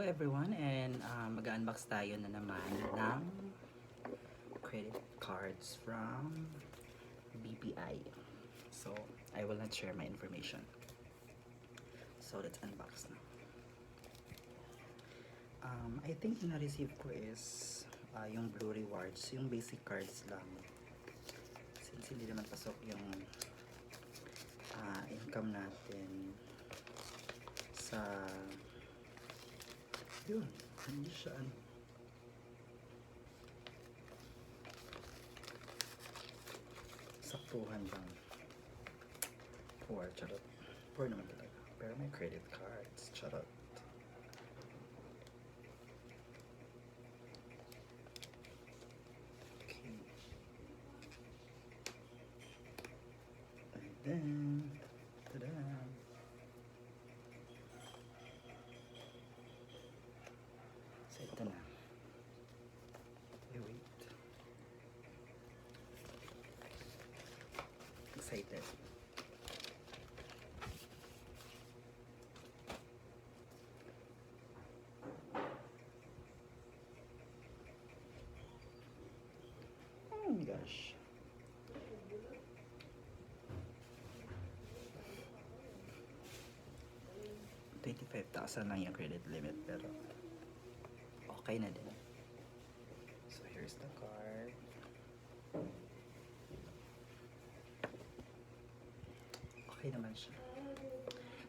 everyone, and mag-unbox tayo na naman ng credit cards from BPI. So, I will not share my information. So, let's unbox na. I think na-receive ko is yung Blue Rewards, yung basic cards lang. Since hindi naman pasok yung income natin sa yun, hindi siya saktuhan lang. Charot. Poor naman talaga. Pero may credit cards. Charot. Okay. And then, tada! So, ito na. Wait. Excited. Oh my gosh. $25,000 lang yung credit limit, pero okay na din. So here's the card. Okay naman siya.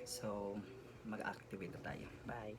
So mag-activate na tayo. Bye.